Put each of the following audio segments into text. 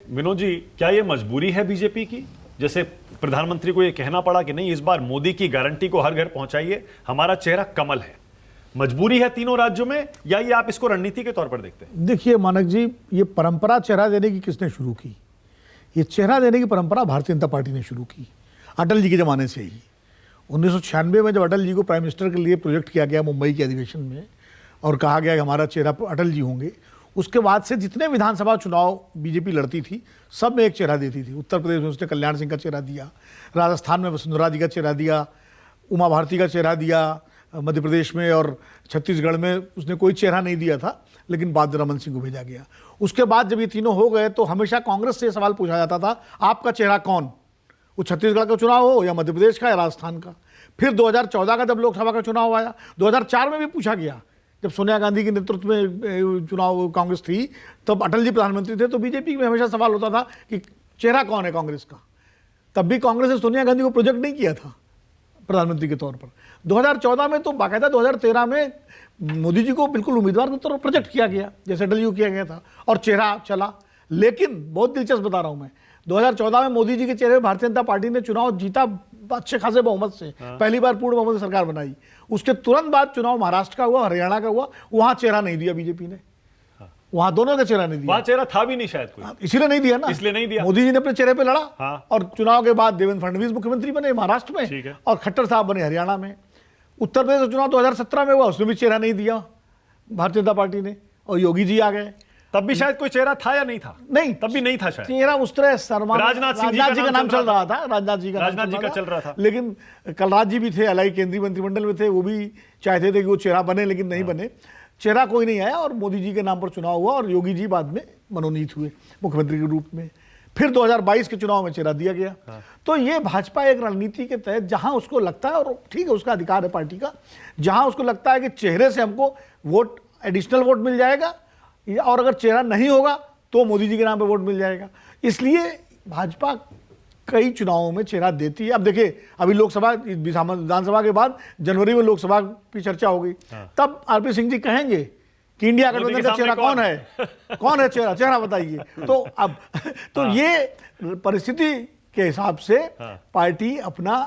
विनोद जी, क्या ये मजबूरी है बीजेपी की? जैसे प्रधानमंत्री को ये कहना पड़ा कि नहीं, इस बार मोदी की गारंटी को हर घर पहुंचाइए, हमारा चेहरा कमल है। मजबूरी है तीनों राज्यों में, या ये आप इसको रणनीति के तौर पर देखते हैं? देखिए मानक जी, ये परंपरा चेहरा देने की किसने शुरू की? ये चेहरा देने की परंपरा भारतीय जनता पार्टी ने शुरू की, अटल जी के ज़माने से ही। 1996 में जब अटल जी को प्राइम मिनिस्टर के लिए प्रोजेक्ट किया गया मुंबई के अधिवेशन में, और कहा गया कि हमारा चेहरा अटल जी होंगे, उसके बाद से जितने विधानसभा चुनाव बीजेपी लड़ती थी, सब में एक चेहरा देती थी। उत्तर प्रदेश में उसने कल्याण सिंह का चेहरा दिया, राजस्थान में वसुंधरा जी का चेहरा दिया, उमा भारती का चेहरा दिया, मध्य प्रदेश में और छत्तीसगढ़ में उसने कोई चेहरा नहीं दिया था, लेकिन बाद रमन सिंह को भेजा गया। उसके बाद जब ये तीनों हो गए तो हमेशा कांग्रेस से सवाल पूछा जाता था, आपका चेहरा कौन? वो छत्तीसगढ़ का चुनाव हो या मध्य प्रदेश का या राजस्थान का। फिर 2014 का जब लोकसभा का चुनाव आया, 2004 में भी पूछा गया, जब सोनिया गांधी के नेतृत्व में चुनाव कांग्रेस थी, तब अटल जी प्रधानमंत्री थे, तो बीजेपी में हमेशा सवाल होता था कि चेहरा कौन है कांग्रेस का। तब भी कांग्रेस ने सोनिया गांधी को प्रोजेक्ट नहीं किया था प्रधानमंत्री के तौर पर। 2014 में तो बाकायदा 2013 में मोदी जी को बिल्कुल उम्मीदवार के तौर पर प्रोजेक्ट किया गया, जैसे अटल जी को किया गया था, और चेहरा चला। लेकिन बहुत दिलचस्प बता रहा हूं मैं, 2014 में मोदी जी के चेहरे भारतीय जनता पार्टी ने चुनाव जीता अच्छे खासे बहुमत से, पहली बार पूर्ण बहुमत से सरकार बनाई। उसके तुरंत बाद चुनाव महाराष्ट्र का हुआ, हरियाणा का हुआ, वहां चेहरा नहीं दिया बीजेपी ने, वहां दोनों का चेहरा नहीं दिया। वहां चेहरा था भी नहीं शायद कोई, इसीलिए नहीं दिया ना, इसलिए नहीं दिया। मोदी जी ने अपने चेहरे पे लड़ा। हाँ। और चुनाव के बाद देवेंद्र फडणवीस मुख्यमंत्री बने महाराष्ट्र में, और खट्टर साहब बने हरियाणा में। उत्तर प्रदेश का चुनाव 2017 में हुआ, उसमें भी चेहरा नहीं दिया भारतीय जनता पार्टी ने, और योगी जी आ गए। तब भी शायद कोई चेहरा था या नहीं था? नहीं, तब भी नहीं था शायद चेहरा उस तरह सलमान राजनाथ जी का नाम चल रहा था, राजनाथ जी का चल रहा था। लेकिन कलराज जी भी थे, एलआई केंद्रीय मंत्रिमंडल में थे, वो भी चाहते थे कि वो चेहरा बने, लेकिन नहीं बने। चेहरा कोई नहीं आया, और मोदी जी के नाम पर चुनाव हुआ, और योगी जी बाद में मनोनीत हुए मुख्यमंत्री के रूप में। फिर 2022 के चुनाव में चेहरा दिया गया। तो ये भाजपा एक रणनीति के तहत, जहां उसको लगता है, और ठीक है उसका अधिकार है पार्टी का, जहां उसको लगता है कि चेहरे से हमको वोट, एडिशनल वोट मिल जाएगा, और अगर चेहरा नहीं होगा तो मोदी जी के नाम पे वोट मिल जाएगा, इसलिए भाजपा कई चुनावों में चेहरा देती है। अब देखिए, अभी लोकसभा विधानसभा के बाद जनवरी में लोकसभा की चर्चा हो गई, तब आरपी सिंह जी कहेंगे कि इंडिया गठबंधन का चेहरा कौन है, कौन है चेहरा बताइए। तो अब तो ये परिस्थिति के हिसाब से पार्टी अपना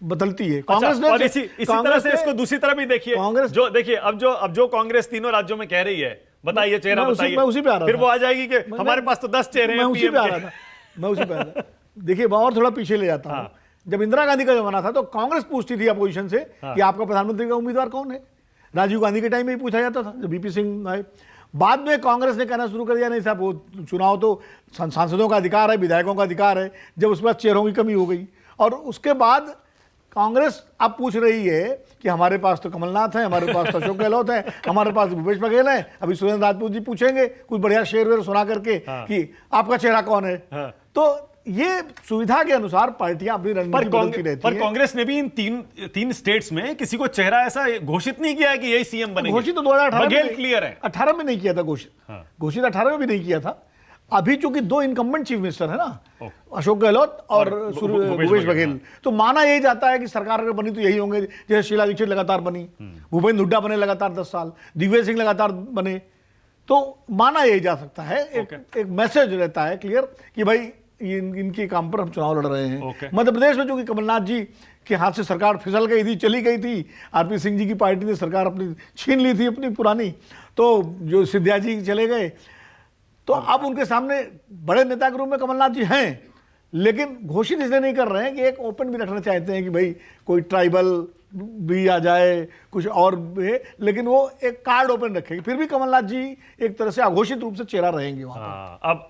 बदलती है। कांग्रेस ने, और इसी तरह से इसको दूसरी तरफ भी देखिए, कांग्रेस जो देखिए, अब जो कांग्रेस तीनों राज्यों में कह रही है, बताइए चेहरा बताइए, मैं उसी पे आ रहा था। फिर वो आ जाएगी कि हमारे पास तो 10 चेहरे हैं। मैं उसी पे आ रहा था। देखिए, मैं और थोड़ा पीछे ले जाता हूं। जब इंदिरा गांधी का जमाना था तो कांग्रेस पूछती थी अपोजिशन से कि आपका प्रधानमंत्री का उम्मीदवार कौन है। राजीव गांधी के टाइम में ही पूछा जाता था, जब बीपी सिंह आए। बाद में कांग्रेस ने कहना शुरू कर दिया, नहीं साहब, वो चुनाव तो सांसदों का अधिकार है, विधायकों का अधिकार है। जब उसके बाद चेहरों की कमी हो गई, और उसके बाद कांग्रेस अब पूछ रही है कि हमारे पास तो कमलनाथ है, हमारे पास तो अशोक गहलोत है, हमारे पास भूपेश बघेल है। अभी सुरेंद्र राजपूत जी पूछेंगे कुछ बढ़िया शेर वेर सुना करके कि आपका चेहरा कौन है। तो ये सुविधा के अनुसार पार्टियां अपनी रणनीति बदलती रहती पर कांग्रेस ने भी इन तीन स्टेट्स में किसी को चेहरा ऐसा घोषित नहीं किया है कि यही सीएम बनेंगे। घोषित तो 2018 में क्लियर है, 18 में नहीं किया था घोषित 18 में भी नहीं किया था। अभी चूंकि 2 इनकम्बेंट चीफ मिनिस्टर है ना, अशोक गहलोत और भूपेश बघेल, तो माना यही जाता है कि सरकार अगर बनी तो यही होंगे। जैसे शीला दीक्षित लगातार बनी, भूपेंद्र हुड्डा बने लगातार 10 साल, दिग्विजय सिंह लगातार बने, तो माना यही जा सकता है। एक मैसेज रहता है क्लियर कि भाई इनके काम पर हम चुनाव लड़ रहे हैं। मध्य प्रदेश में चूंकि कमलनाथ जी के हाथ से सरकार फिसल गई थी, चली गई थी, आरपी सिंह जी की पार्टी ने सरकार अपनी छीन ली थी अपनी पुरानी, तो जो सिंधिया जी चले गए, तो अब उनके सामने बड़े नेता के रूप में कमलनाथ जी हैं, लेकिन घोषित इसलिए नहीं कर रहे हैं कि एक ओपन भी रखना चाहते हैं कि भाई कोई ट्राइबल भी आ जाए, कुछ और भी, लेकिन वो एक कार्ड ओपन रखेंगे। फिर भी कमलनाथ जी एक तरह से अघोषित रूप से चेहरा रहेंगे वहां पर। अब